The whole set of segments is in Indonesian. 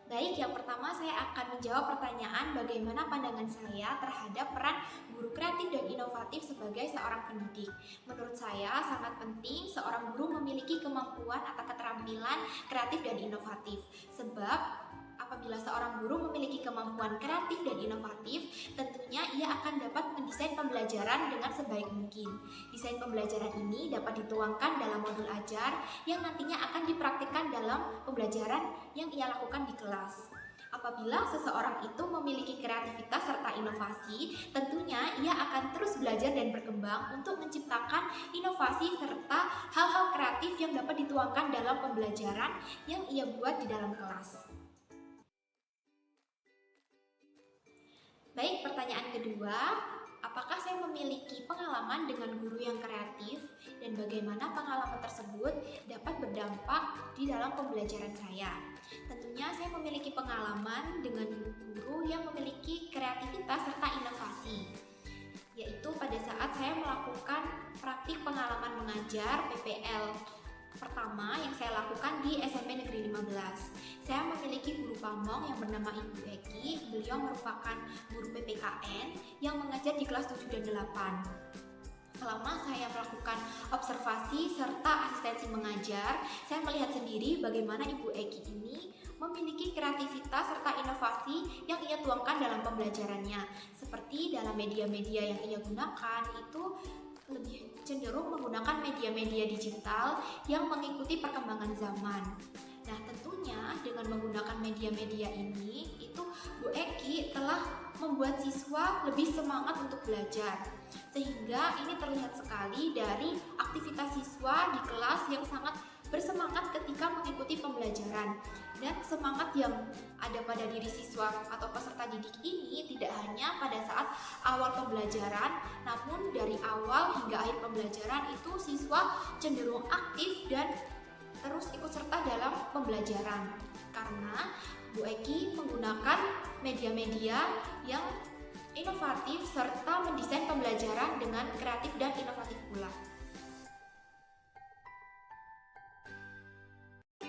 Baik, yang pertama saya akan menjawab pertanyaan bagaimana pandangan saya terhadap peran guru kreatif dan inovatif sebagai seorang pendidik. Menurut saya sangat penting seorang guru memiliki kemampuan atau keterampilan kreatif dan inovatif. Sebab apabila seorang guru memiliki kemampuan kreatif dan inovatif, tentunya ia akan dapat mendesain pembelajaran dengan sebaik mungkin. Desain pembelajaran ini dapat dituangkan dalam modul ajar yang nantinya akan dipraktikkan dalam pembelajaran yang ia lakukan di kelas. Apabila seseorang itu memiliki kreativitas serta inovasi, tentunya ia akan terus belajar dan berkembang untuk menciptakan inovasi serta hal-hal kreatif yang dapat dituangkan dalam pembelajaran yang ia buat di dalam kelas. Baik, pertanyaan kedua, apakah saya memiliki pengalaman dengan guru yang kreatif dan bagaimana pengalaman tersebut dapat berdampak di dalam pembelajaran saya? Tentunya saya memiliki pengalaman dengan guru yang memiliki kreativitas serta inovasi, yaitu pada saat saya melakukan praktik pengalaman mengajar PPL pertama yang saya lakukan di SMP Negeri 15. Saya memiliki guru pamong yang bernama Ibu Eki. Beliau merupakan guru PPKN yang mengajar di kelas 7 dan 8. Selama saya melakukan observasi serta asistensi mengajar, saya melihat sendiri bagaimana Ibu Eki ini memiliki kreativitas serta inovasi yang ia tuangkan dalam pembelajarannya. Seperti dalam media-media yang ia gunakan itu lebih cenderung menggunakan media-media digital yang mengikuti perkembangan zaman. Nah, tentunya dengan menggunakan media-media ini, itu Bu Eki telah membuat siswa lebih semangat untuk belajar. Sehingga ini terlihat sekali dari aktivitas siswa di kelas yang sangat bersemangat ketika mengikuti pembelajaran. Dan semangat yang ada pada diri siswa atau peserta didik ini tidak hanya pada saat awal pembelajaran, namun dari awal hingga akhir pembelajaran itu siswa cenderung aktif dan terus ikut serta dalam pembelajaran. Karena Bu Eki menggunakan media-media yang inovatif serta mendesain pembelajaran dengan kreatif dan inovatif pula.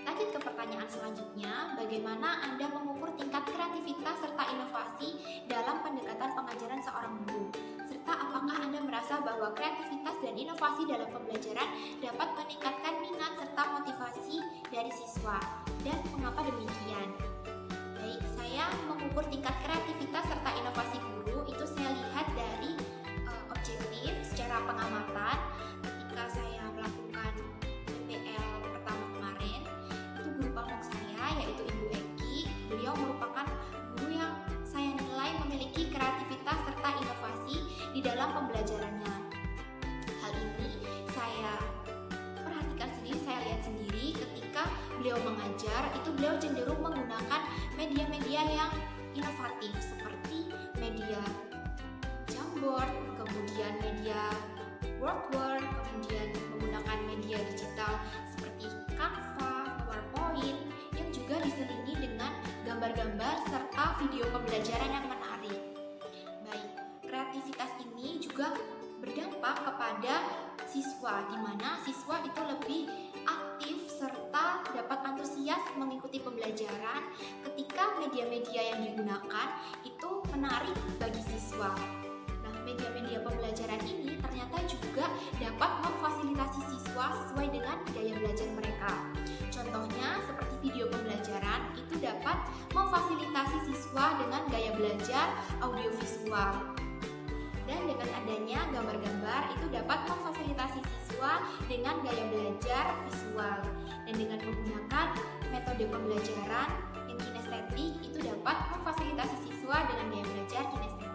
Lanjut ke pertanyaan selanjutnya, bagaimana Anda mengukur tingkat kreativitas serta inovasi dalam pendekatan pengajaran seorang guru? Serta apakah Anda merasa bahwa kreativitas dan inovasi dalam pembelajaran dapat meningkatkan minat serta motivasi dari siswa? Dan mengapa demikian? Baik, saya mengukur tingkat kreativitas serta inovasi guru itu saya lihat dari objektif secara pengamatan. Ketika saya melakukan PPL pertama kemarin, itu guru pamong saya yaitu Ibu Eki. Beliau merupakan guru yang saya nilai memiliki kreativitas serta inovasi di dalam pembelajarannya. Hal ini saya perhatikan sendiri, saya lihat sendiri ketika beliau mengajar, itu beliau cenderung menggunakan media-media yang inovatif seperti media Jamboard, kemudian media Word, kemudian menggunakan media digital seperti Canva, PowerPoint yang juga diselingi dengan gambar-gambar serta video pembelajaran yang menarik. Baik, kreativitas ini juga berdampak kepada siswa, di mana siswa itu lebih aktif serta dapat antusias mengikuti pembelajaran ketika media-media yang digunakan itu menarik bagi siswa. Nah, media-media pembelajaran ini ternyata juga dapat memfasilitasi siswa sesuai dengan gaya belajar mereka. Contohnya seperti video pembelajaran itu dapat memfasilitasi siswa dengan gaya belajar audiovisual. Dan dengan adanya gambar-gambar itu dapat memfasilitasi siswa dengan gaya belajar visual. Dan dengan menggunakan metode pembelajaran yang kinestetik itu dapat memfasilitasi siswa dengan gaya belajar kinestetik.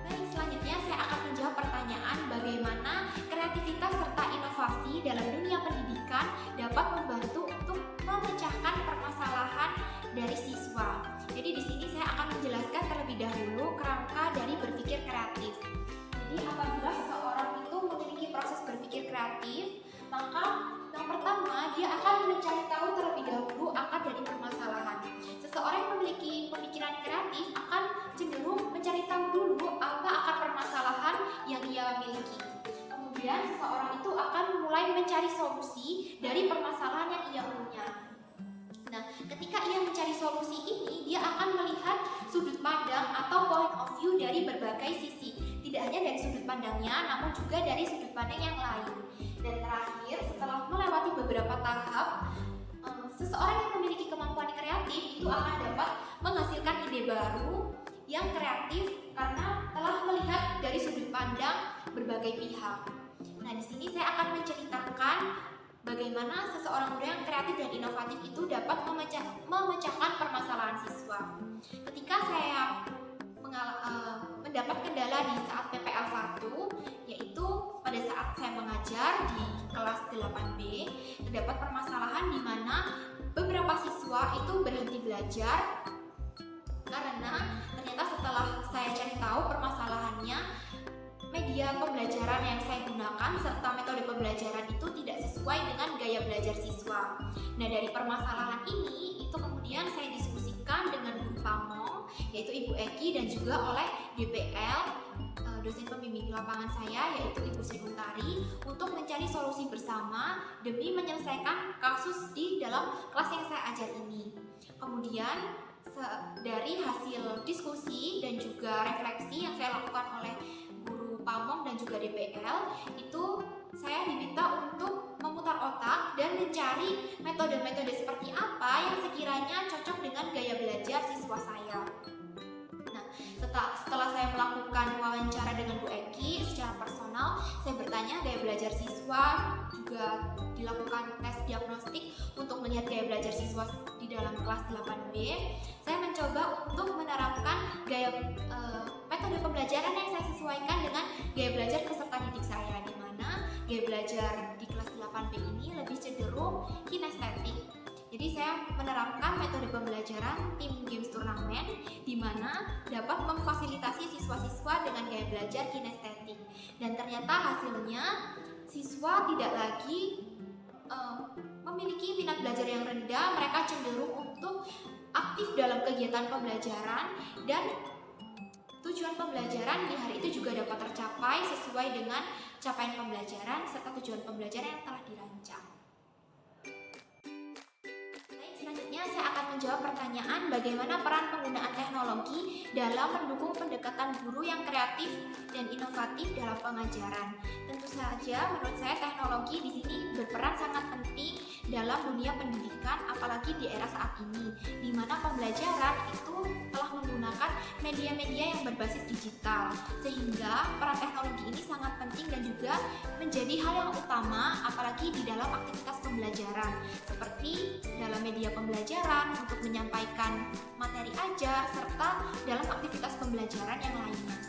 Baik, selanjutnya saya akan menjawab pertanyaan bagaimana kreativitas serta inovasi dalam dunia pendidikan dapat membantu untuk memecahkan permasalahan dari siswa. Jadi di sini saya akan menjelaskan terlebih dahulu kerangka dari berpikir kreatif. Jadi apabila seseorang itu memiliki proses berpikir kreatif, maka yang pertama dia akan mencari tahu terlebih dahulu akar dari permasalahan. Seseorang yang memiliki pemikiran kreatif akan cenderung mencari tahu dulu apa akar permasalahan yang ia miliki. Kemudian seseorang itu akan mulai mencari solusi dari permasalahan yang ia punya. Nah, ketika ia mencari solusi ini, dia akan melihat sudut pandang atau point of view dari berbagai sisi. Tidak hanya dari sudut pandangnya, namun juga dari sudut pandang yang lain. Dan terakhir, setelah melewati beberapa tahap, seseorang yang memiliki kemampuan kreatif itu akan dapat menghasilkan ide baru yang kreatif karena telah melihat dari sudut pandang berbagai pihak. Nah, di sini saya akan menceritakan bagaimana seseorang guru yang kreatif dan inovatif itu dapat memecahkan permasalahan siswa. Ketika saya mendapat kendala di saat PPL 1, yaitu pada saat saya mengajar di kelas 8B, terdapat permasalahan di mana beberapa siswa itu berhenti belajar karena ternyata setelah saya cari tahu permasalahannya, media pembelajaran yang saya gunakan serta metode pembelajaran itu tidak sesuai dengan gaya belajar siswa. Nah, dari permasalahan ini itu kemudian saya diskusikan dengan guru Pamong, yaitu Ibu Eki, dan juga oleh DPL, dosen pembimbing lapangan saya, yaitu Ibu Sri Untari, untuk mencari solusi bersama demi menyelesaikan kasus di dalam kelas yang saya ajar ini. Kemudian dari hasil diskusi dan juga refleksi yang saya lakukan oleh guru Pamong dan juga DPL, itu saya diminta untuk memutar otak dan mencari metode-metode seperti apa yang sekiranya cocok dengan gaya belajar siswa saya. Nah, setelah saya melakukan wawancara dengan Bu Eki secara personal, saya bertanya gaya belajar siswa, juga dilakukan tes diagnostik untuk melihat gaya belajar siswa di dalam kelas 8B. Saya mencoba untuk menerapkan metode pembelajaran yang saya sesuaikan dengan gaya belajar peserta didik saya, di mana gaya belajar di kelas 8B ini lebih cenderung kinestetik. Jadi saya menerapkan metode pembelajaran tim games turnamen, di mana dapat memfasilitasi siswa-siswa dengan gaya belajar kinestetik. Dan ternyata hasilnya siswa tidak lagi memiliki minat belajar yang rendah, mereka cenderung untuk aktif dalam kegiatan pembelajaran, dan tujuan pembelajaran di hari itu juga dapat tercapai sesuai dengan capaian pembelajaran serta tujuan pembelajaran yang telah dirancang. Baik, selanjutnya saya akan menjawab pertanyaan bagaimana peran penggunaan teknologi dalam mendukung pendekatan guru yang kreatif dan inovatif dalam pengajaran. Tentu saja menurut saya teknologi di sini berperan sangat penting dalam dunia pendidikan, apalagi di era saat ini, di mana pembelajaran itu telah menggunakan media-media yang berbasis digital, sehingga peran teknologi ini sangat penting dan juga menjadi hal yang utama, apalagi di dalam aktivitas pembelajaran, seperti dalam media pembelajaran untuk menyampaikan materi ajar, serta dalam aktivitas pembelajaran yang lainnya.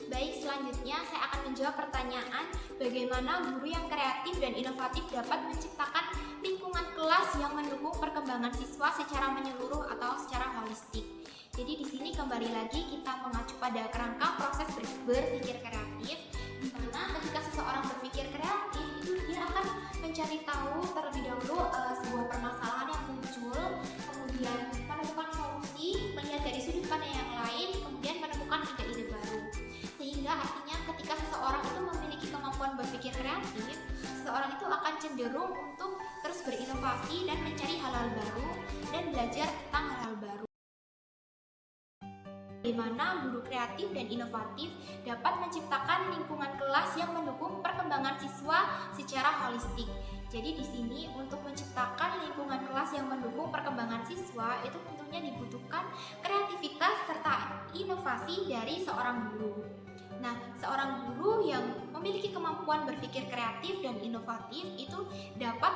Baik, selanjutnya saya akan menjawab pertanyaan bagaimana guru yang kreatif dan inovatif dapat menciptakan lingkungan kelas yang mendukung perkembangan siswa secara menyeluruh atau secara holistik. Jadi di sini kembali lagi kita mengacu pada kerangka proses berpikir kreatif, di mana ketika seseorang berpikir kreatif itu dia akan mencari tahu terlebih dahulu sebuah permasalahan yang muncul, kemudian menemukan solusi, melihat dari sudut pandang yang lain, kemudian menemukan ide-ide baru. Sehingga artinya ketika seseorang itu memiliki kemampuan berpikir kreatif, seseorang itu akan cenderung untuk terus berinovasi dan mencari hal-hal baru dan belajar tentang hal-hal baru. Bagaimana guru kreatif dan inovatif dapat menciptakan lingkungan kelas yang mendukung perkembangan siswa secara holistik. Jadi di sini untuk menciptakan lingkungan kelas yang mendukung perkembangan siswa itu tentunya dibutuhkan kreativitas serta inovasi dari seorang guru. Nah, seorang guru yang memiliki kemampuan berpikir kreatif dan inovatif itu dapat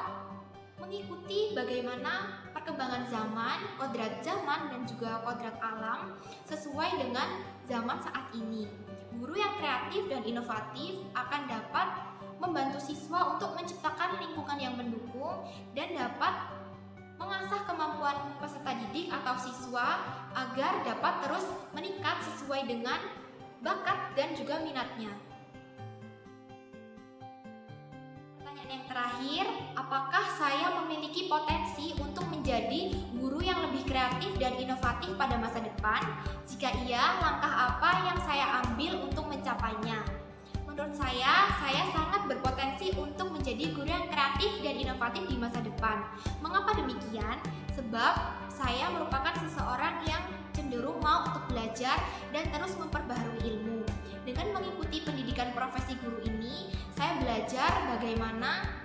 mengikuti bagaimana perkembangan zaman, kodrat zaman, dan juga kodrat alam sesuai dengan zaman saat ini. Guru yang kreatif dan inovatif akan dapat membantu siswa untuk menciptakan lingkungan yang mendukung dan dapat mengasah kemampuan peserta didik atau siswa agar dapat terus meningkat sesuai dengan bakat dan juga minatnya. Pertanyaan yang terakhir, apakah saya memiliki potensi untuk menjadi guru yang lebih kreatif dan inovatif pada masa depan? Jika iya, langkah apa yang saya ambil untuk mencapainya? Menurut saya sangat berpotensi untuk menjadi guru yang kreatif dan inovatif di masa depan. Mengapa demikian? Sebab saya merupakan seseorang yang cenderung mau untuk belajar dan terus memperbaharui ilmu. Dengan mengikuti pendidikan profesi guru ini, saya belajar bagaimana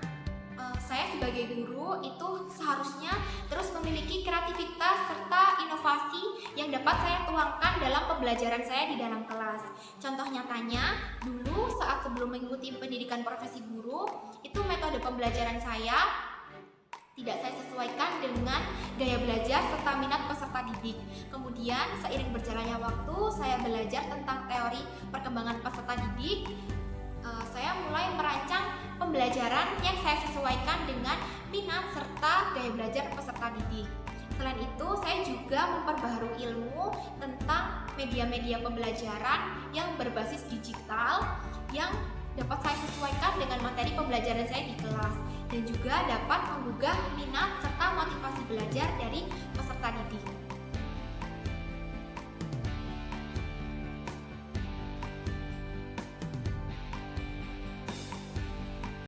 saya sebagai guru itu seharusnya terus memiliki kreativitas serta inovasi yang dapat saya tuangkan dalam pembelajaran saya di dalam kelas. Contoh nyatanya, dulu saat sebelum mengikuti pendidikan profesi guru, itu metode pembelajaran saya tidak saya sesuaikan dengan gaya belajar serta minat peserta didik. Kemudian seiring berjalannya waktu, saya belajar tentang teori perkembangan peserta didik. Saya mulai merancang pembelajaran yang saya sesuaikan dengan minat serta gaya belajar peserta didik. Selain itu, saya juga memperbaharui ilmu tentang media-media pembelajaran yang berbasis digital yang dapat saya sesuaikan dengan materi pembelajaran saya di kelas dan juga dapat menggugah minat serta motivasi belajar dari